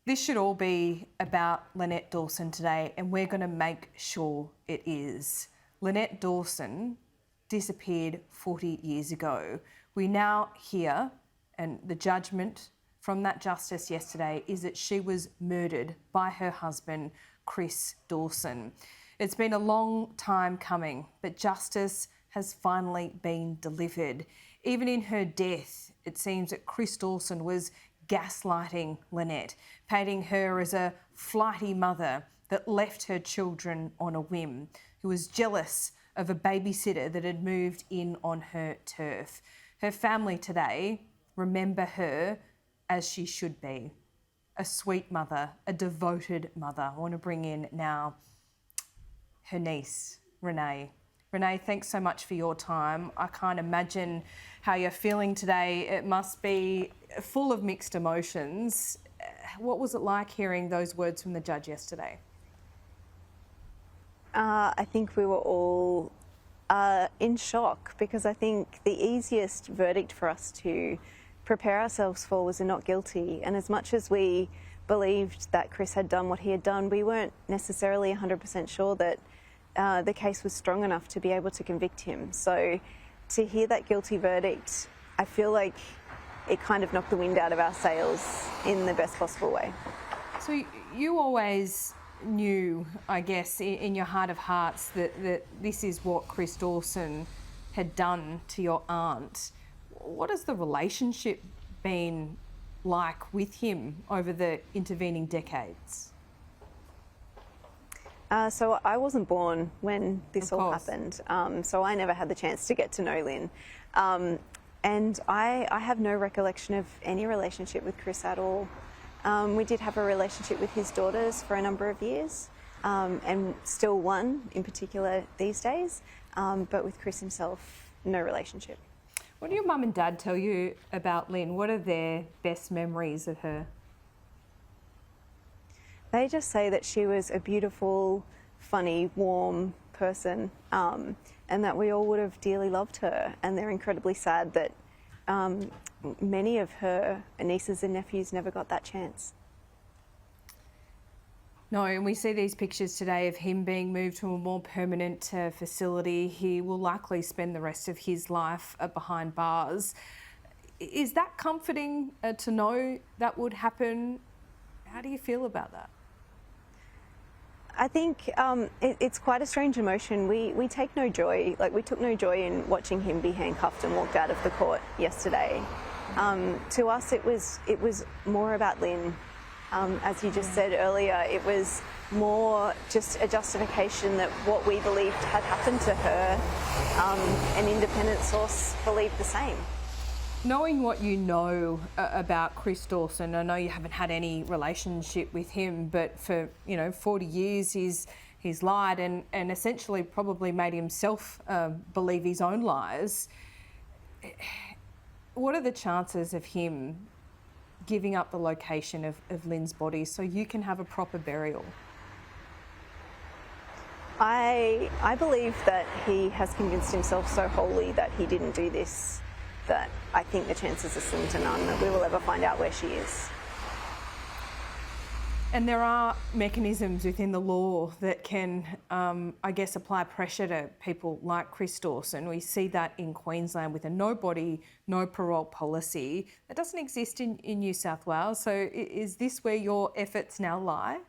This should all be about Lynette Dawson today, and we're going to make sure it is. Lynette Dawson disappeared 40 years ago. We now hear, and the judgment from that justice yesterday is that she was murdered by her husband, Chris Dawson. It's been a long time coming, but justice has finally been delivered. Even in her death, it seems that Chris Dawson was gaslighting Lynette, painting her as a flighty mother that left her children on a whim, who was jealous of a babysitter that had moved in on her turf. Her family today remember her as she should be, a sweet mother, a devoted mother. I want to bring in now her niece, Renee. Renee, thanks so much for your time. I can't imagine how you're feeling today. It must be full of mixed emotions. What was it like hearing those words from the judge yesterday? I think we were all in shock, because I think the easiest verdict for us to prepare ourselves for was a not guilty. And as much as we believed that Chris had done what he had done, we weren't necessarily 100% sure that the case was strong enough to be able to convict him. So to hear that guilty verdict, I feel like it kind of knocked the wind out of our sails in the best possible way. So you always knew, I guess, in your heart of hearts that this is what Chris Dawson had done to your aunt. What has the relationship been like with him over the intervening decades? So I wasn't born when this all happened, so I never had the chance to get to know Lynn. And I have no recollection of any relationship with Chris at all. We did have a relationship with his daughters for a number of years, and still one in particular these days, but with Chris himself, no relationship. What do your mum and dad tell you about Lynn? What are their best memories of her? They just say that she was a beautiful, funny, warm person, and that we all would have dearly loved her. And they're incredibly sad that many of her nieces and nephews never got that chance. No, and we see these pictures today of him being moved to a more permanent facility. He will likely spend the rest of his life behind bars. Is that comforting to know that would happen? How do you feel about that? I think it's quite a strange emotion. We take no joy, we took no joy in watching him be handcuffed and walked out of the court yesterday. To us, it was more about Lynn. As you just said earlier, it was more just a justification that what we believed had happened to her, an independent source believed the same. Knowing what you know about Chris Dawson, I know you haven't had any relationship with him, but for 40 years he's lied and essentially probably made himself believe his own lies. What are the chances of him giving up the location of Lynn's body so you can have a proper burial? I believe that he has convinced himself so wholly that he didn't do this, that I think the chances are slim to none that we will ever find out where she is. And there are mechanisms within the law that can, I guess, apply pressure to people like Chris Dawson. We see that in Queensland with a no body, no parole policy. That doesn't exist in New South Wales. So is this where your efforts now lie?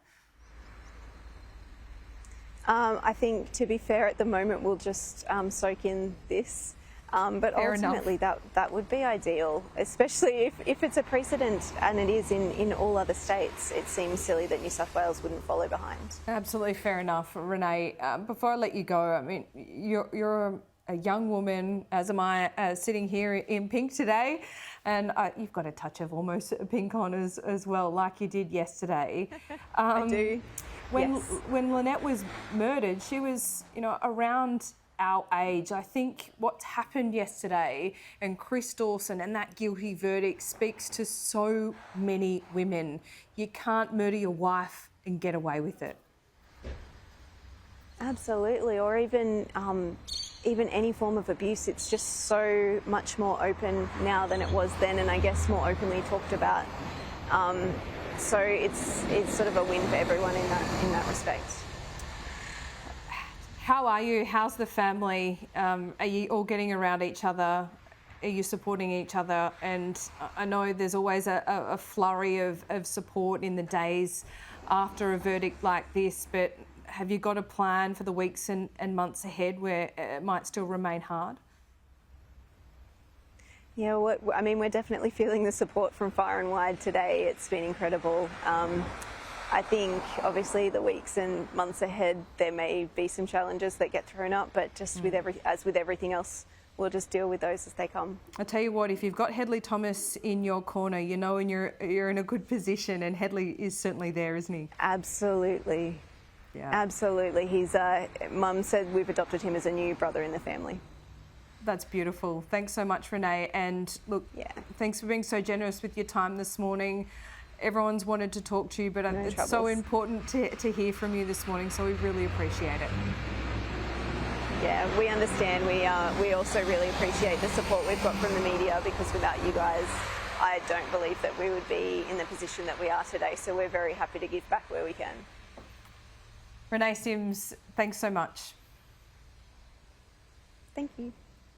I think, to be fair, at the moment we'll just soak in this. But Fair ultimately that would be ideal, especially if it's a precedent, and it is in all other states. It seems silly that New South Wales wouldn't follow behind. Absolutely fair enough. Renee, before I let you go, I mean, you're a young woman, as am I, sitting here in pink today, and you've got a touch of almost pink on as well, like you did yesterday. I do. When Lynette was murdered, she was, around our age. I think what's happened yesterday and Chris Dawson and that guilty verdict speaks to so many women. You can't murder your wife and get away with it. Absolutely, or even any form of abuse. It's just so much more open now than it was then, and I guess more openly talked about. So it's sort of a win for everyone in that respect. How are you? How's the family? Are you all getting around each other? Are you supporting each other? And I know there's always a flurry of support in the days after a verdict like this, but have you got a plan for the weeks and months ahead where it might still remain hard? Yeah, we're definitely feeling the support from far and wide today. It's been incredible. I think obviously the weeks and months ahead there may be some challenges that get thrown up, but just as with everything else, we'll just deal with those as they come. I tell you what, if you've got Hedley Thomas in your corner, you know, and you're in a good position, and Hedley is certainly there, isn't he? Absolutely. Yeah. Absolutely. He's Mum said we've adopted him as a new brother in the family. That's beautiful. Thanks so much, Renee. And look, thanks for being so generous with your time this morning. Everyone's wanted to talk to you, but it's so important to hear from you this morning, so we really appreciate it. Yeah, we understand. We also really appreciate the support we've got from the media, because without you guys, I don't believe that we would be in the position that we are today. So we're very happy to give back where we can. Renee Simms, thanks so much. Thank you.